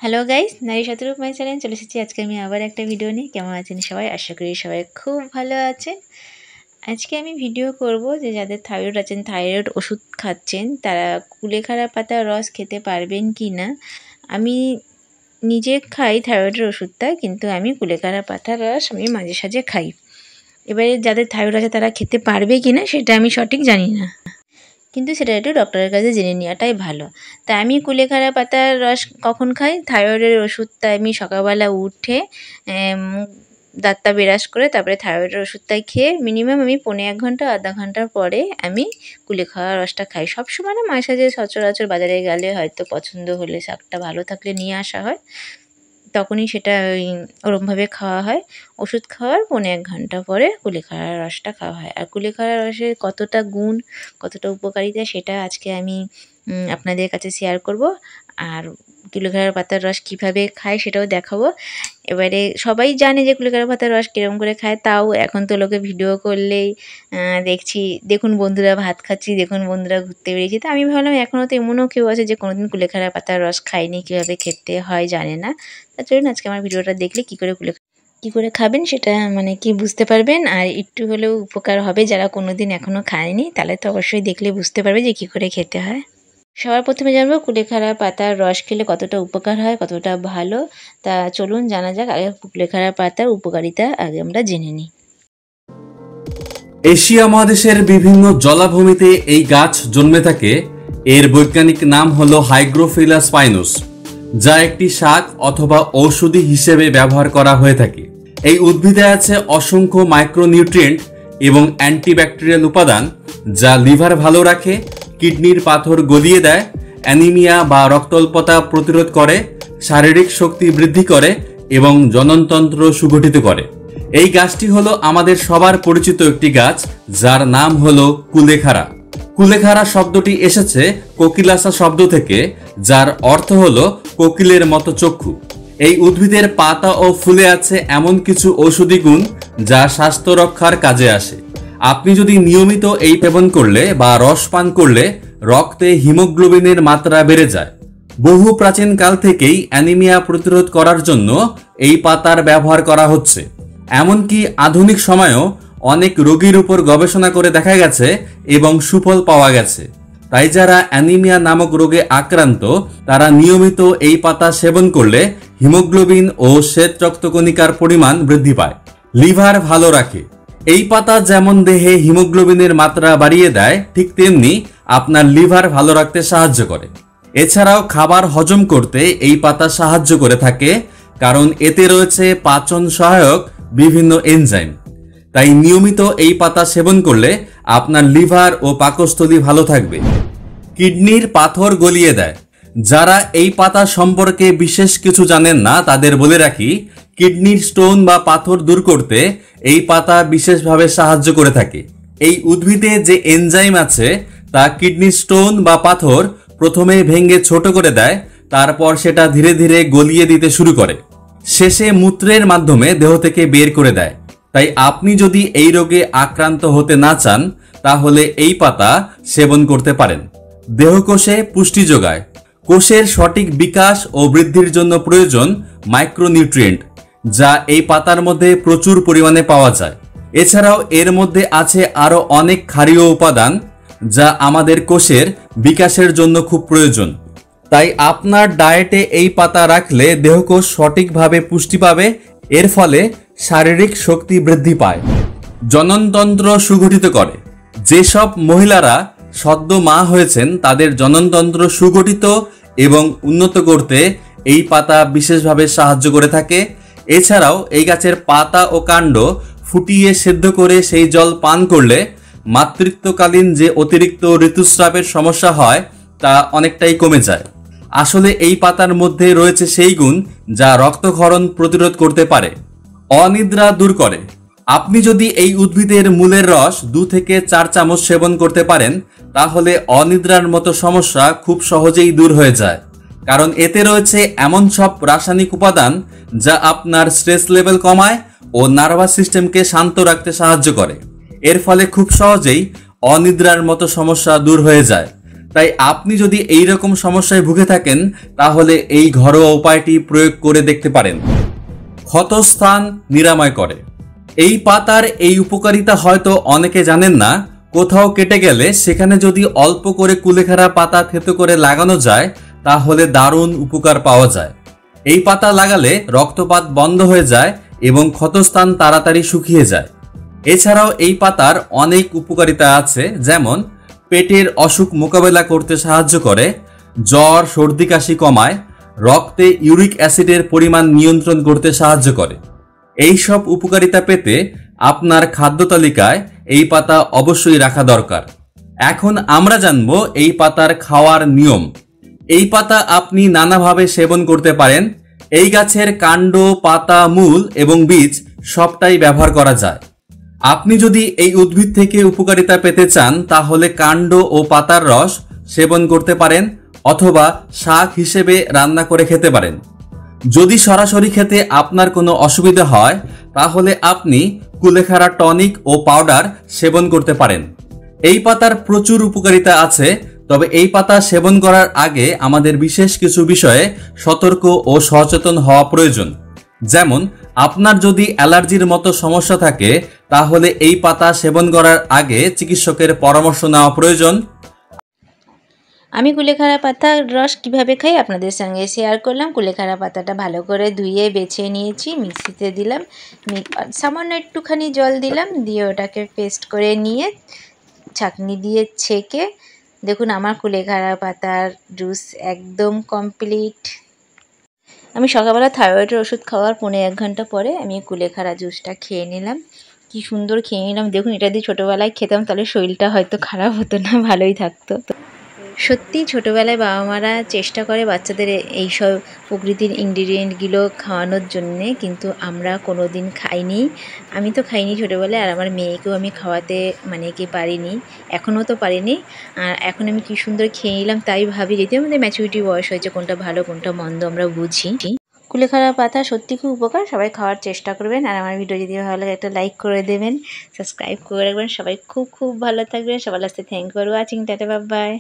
Hello guys, নারী Shatarup my channel চলে এসেছি আজকে আমি আবার একটা ভিডিও নিয়ে। কেমন আছেন সবাই? আশা করি সবাই খুব ভালো আছেন। আজকে আমি ভিডিও করব যে যাদের থাইরয়েড আছেন, থাইরয়েড ওষুধ খাচ্ছেন, তারা কুলেখাড়া পাতার রস খেতে পারবেন কি না। আমি নিজে খাই থাইরয়েডের ওষুধটা, কিন্তু আমি কুলেখাড়া পাতার রস আমি মাঝে সাঝে খাই। এবারে যাদের থাইরয়েড আছে তারা খেতে পারবে কি না সেটা আমি সঠিক জানি না, কিন্তু সেটা একটু ডক্টরের কাছে জেনে নেওয়াটাই ভালো। তাই আমি কুলেখাড়া পাতার রস কখন খাই? থাইরয়েডের ওষুধটা আমি সকালবেলা উঠে দাঁতটা ব্রাশ করে তারপরে থাইরয়েডের ওষুধটা খেয়ে মিনিমাম আমি 1.5 ঘন্টা আধা ঘন্টার পরে আমি কুলেখাড়া রসটা খাই। সবসময় না, মাঝে সাঝে সচরাচর বাজারে গেলে হয়তো পছন্দ হলে শাকটা ভালো থাকলে নিয়ে আসা হয়, তখনই সেটা ওরমভাবে খাওয়া হয়। ওষুধ খাওয়ার 1.5 ঘন্টা পরে কুলেখাড়ার রসটা খাওয়া হয়। আর কুলেখাড়ার রসের কতটা গুণ, কতটা উপকারিতা সেটা আজকে আমি আপনাদের কাছে শেয়ার করব। আর কুলেখাড়ার পাতার রস কীভাবে খায় সেটাও দেখাবো। এবারে সবাই জানে যে কুলেখাড়া পাতার রস কীরকম করে খায়, তাও এখন তো লোকে ভিডিও করলেই দেখছি, দেখুন বন্ধুরা ভাত খাচ্ছি, দেখুন বন্ধুরা ঘুরতে বেরিয়েছি। তো আমি ভাবলাম এখনও তো এমনও কেউ আছে যে কোনোদিন কুলেখাড়া পাতার রস খায়নি, কীভাবে খেতে হয় জানে না। তা চলুন আজকে আমার ভিডিওটা দেখলে কী করে খাবেন সেটা কি বুঝতে পারবেন, আর একটু হলেও উপকার হবে। যারা কোনোদিন এখনও খায়নি তাহলে তো অবশ্যই দেখলে বুঝতে পারবে যে কী করে খেতে হয়। সবার প্রথমে জানবো কুলেখাড়া পাতার রস খেলে কতটা উপকার হয়, কতটা ভালো। তা চলুন জানা যাক। আগে কুলেখাড়া পাতার উপকারিতা আগে আমরা জেনে নিই। এশিয়া মহাদেশের বিভিন্ন জলাভূমিতে এই গাছ জন্মে থাকে। এর বৈজ্ঞানিক নাম হলো হাইগ্রোফিলা স্পাইনোস, যা একটি শাক অথবা ঔষধি হিসেবে ব্যবহার করা হয়ে থাকে। এই উদ্ভিদে আছে অসংখ্য মাইক্রোনিউট্রিয়েন্ট এবং অ্যান্টিব্যাকটেরিয়াল উপাদান, যা লিভার ভালো রাখে, কিডনির পাথর গলিয়ে দেয়, অ্যানিমিয়া বা রক্তল্পতা প্রতিরোধ করে, শারীরিক শক্তি বৃদ্ধি করে এবং জননতন্ত্র সুগঠিত করে। এই গাছটি হলো আমাদের সবার পরিচিত একটি গাছ, যার নাম হলো কুলেখাড়া। কুলেখাড়া শব্দটি এসেছে কোকিলাসা শব্দ থেকে, যার অর্থ হলো কোকিলের মতো চক্ষু। এই উদ্ভিদের পাতা ও ফুলে আছে এমন কিছু ঔষধি গুণ যা স্বাস্থ্য রক্ষার কাজে আসে। আপনি যদি নিয়মিত এই সেবন করলে বা রস পান করলে রক্তে হিমোগ্লোবিনের মাত্রা বেড়ে যায়। বহু প্রাচীন কাল থেকেই অ্যানিমিয়া প্রতিরোধ করার জন্য এই পাতার ব্যবহার করা হচ্ছে। এমনকি আধুনিক সময়েও অনেক রোগীর উপর গবেষণা করে দেখা গেছে এবং সুফল পাওয়া গেছে। তাই যারা অ্যানিমিয়া নামক রোগে আক্রান্ত তারা নিয়মিত এই পাতা সেবন করলে হিমোগ্লোবিন ও শ্বেত রক্তকণিকার পরিমাণ বৃদ্ধি পায়। লিভার ভালো রাখে। এই পাতা যেমন দেহে হিমোগ্লোবিনের মাত্রা বাড়িয়ে দেয়, ঠিক তেমনি আপনার লিভার ভালো রাখতে সাহায্য করে। এছাড়াও খাবার হজম করতে এই পাতা সাহায্য করে থাকে, কারণ এতে রয়েছে পাচন সহায়ক বিভিন্ন এনজাইম। তাই নিয়মিত এই পাতা সেবন করলে আপনার লিভার ও পাকস্থলী ভালো থাকবে। কিডনির পাথর গলিয়ে দেয়। যারা এই পাতা সম্পর্কে বিশেষ কিছু জানেন না তাদের বলে রাখি, কিডনির স্টোন বা পাথর দূর করতে এই পাতা বিশেষভাবে সাহায্য করে থাকে। এই উদ্ভিদে যে এনজাইম আছে তা কিডনি স্টোন বা পাথর প্রথমে ভেঙে ছোট করে দেয়, তারপর সেটা ধীরে ধীরে গলিয়ে দিতে শুরু করে, শেষে মূত্রের মাধ্যমে দেহ থেকে বের করে দেয়। তাই আপনি যদি এই রোগে আক্রান্ত হতে না চান তাহলে এই পাতা সেবন করতে পারেন। দেহকোষে পুষ্টি যোগায়। কোষের সঠিক বিকাশ ও বৃদ্ধির জন্য প্রয়োজন মাইক্রোনিউট্রিয়েন্ট, যা এই পাতার মধ্যে প্রচুর পরিমাণে পাওয়া যায়। এছাড়াও এর মধ্যে আছে আরো অনেক ক্ষারীয় উপাদান যা আমাদের কোষের বিকাশের জন্য খুব প্রয়োজন। তাই আপনার ডায়েটে এই পাতা রাখলে দেহকোষ সঠিকভাবে পুষ্টি পাবে। এর ফলে শারীরিক শক্তি বৃদ্ধি পায়। জননতন্ত্র সুগঠিত করে। যেসব মহিলারা সদ্য মা হয়েছেন তাদের জননতন্ত্র সুগঠিত এবং উন্নত করতে এই পাতা বিশেষভাবে সাহায্য করে থাকে। এছাড়াও এই গাছের পাতা ও কাণ্ড ফুটিয়ে সেদ্ধ করে সেই জল পান করলে মাতৃত্বকালীন যে অতিরিক্ত ঋতুস্রাবের সমস্যা হয় তা অনেকটাই কমে যায়। আসলে এই পাতার মধ্যে রয়েছে সেই গুণ যা রক্তক্ষরণ প্রতিরোধ করতে পারে। অনিদ্রা দূর করে। আপনি যদি এই উদ্ভিদের মূলের রস 2 থেকে 4 চামচ সেবন করতে পারেন তাহলে অনিদ্রার মতো সমস্যা খুব সহজেই দূর হয়ে যায়, কারণ এতে রয়েছে এমন সব রাসায়নিক উপাদান যা আপনার স্ট্রেস লেভেল কমায় ও নার্ভাস সিস্টেমকে শান্ত রাখতে সাহায্য করে। এর ফলে খুব সহজেই অনিদ্রার মতো সমস্যা দূর হয়ে যায়। তাই আপনি যদি এই রকম সমস্যায় ভুগে থাকেন তাহলে এই ঘরোয়া উপায়টি প্রয়োগ করে দেখতে পারেন। ক্ষতস্থান নিরাময় করে। এই পাতার এই উপকারিতা হয়তো অনেকে জানেন না। কোথাও কেটে গেলে সেখানে যদি অল্প করে কুলেখাড়া পাতা থেতো করে লাগানো যায় তাহলে দারুণ উপকার পাওয়া যায়। এই পাতা লাগালে রক্তপাত বন্ধ হয়ে যায় এবং ক্ষতস্থান তাড়াতাড়ি শুকিয়ে যায়। এছাড়াও এই পাতার অনেক উপকারিতা আছে, যেমন পেটের অসুখ মোকাবেলা করতে সাহায্য করে, জ্বর সর্দি কাশি কমায়, রক্তে ইউরিক অ্যাসিডের পরিমাণ নিয়ন্ত্রণ করতে সাহায্য করে। এই সব উপকারিতা পেতে আপনার খাদ্য তালিকায় এই পাতা অবশ্যই রাখা দরকার। এখন আমরা জানব এই পাতার খাওয়ার নিয়ম। এই পাতা আপনি নানাভাবে সেবন করতে পারেন। এই গাছের কাণ্ড, পাতা, মূল এবং বীজ সবটাই ব্যবহার করা যায়। আপনি যদি এই উদ্ভিদ থেকে উপকারিতা পেতে চান তাহলে কাণ্ড ও পাতার রস সেবন করতে পারেন অথবা শাক হিসেবে রান্না করে খেতে পারেন। যদি সরাসরি খেতে আপনার কোনো অসুবিধা হয় তাহলে আপনি কুলেখাড়া টনিক ও পাউডার সেবন করতে পারেন। এই পাতার প্রচুর উপকারিতা আছে, তবে এই পাতা সেবন করার আগে আমাদের বিশেষ কিছু বিষয়ে সতর্ক ও সচেতন হওয়া প্রয়োজন। যেমন আপনার যদি অ্যালার্জির মতো সমস্যা থাকে তাহলে এই পাতা সেবন করার আগে চিকিৎসকের পরামর্শ নেওয়া প্রয়োজন। আমি কুলেখাড়া পাতার রস কিভাবে খাই আপনাদের সঙ্গে শেয়ার করলাম। কুলেখাড়া পাতাটা ভালো করে ধুয়ে বেছে নিয়েছি, মিক্সিতে দিলাম, সামান্য একটুখানি জল দিলাম, দিয়ে ওটাকে পেস্ট করে নিয়ে ছাঁকনি দিয়ে ছেঁকে দেখুন আমার কুলেখাড়া পাতার জুস একদম কমপ্লিট। আমি সকালবেলা থাইরয়েডের ওষুধ খাওয়ার 1.5 ঘন্টা পরে আমি কুলেখাড়া জুসটা খেয়ে নিলাম। কি সুন্দর খেয়ে নিলাম দেখুন। এটা দিয়ে ছোটোবেলায় খেতাম তাহলে শরীরটা হয়তো খারাপ হতো না, ভালোই থাকতো। সত্যি ছোটোবেলায় বাবা মারা চেষ্টা করে বাচ্চাদের এইসব প্রকৃতির ইনগ্রিডিয়েন্টগুলো খাওয়ানোর জন্যে, কিন্তু আমরা কোনো দিন খাইনি। আমি তো খাইনি ছোটোবেলায়, আর আমার মেয়েকেও আমি খাওয়াতে পারিনি, এখনও তো পারিনি। আর এখন আমি কী সুন্দর খেয়ে নিলাম, তাই ভাবি যদি আমাদের ম্যাচুরিটি বয়স হয়েছে কোনটা ভালো কোনটা মন্দ আমরা বুঝি। কুলেখাড়া পাতা সত্যি খুব উপকার, সবাই খাওয়ার চেষ্টা করবেন। আর আমার ভিডিও যদি ভালো লাগে একটা লাইক করে দেবেন, সাবস্ক্রাইব করে রাখবেন। সবাই খুব খুব ভালো থাকবেন। সবার লাস্টে thank for watching. Tata, bye bye.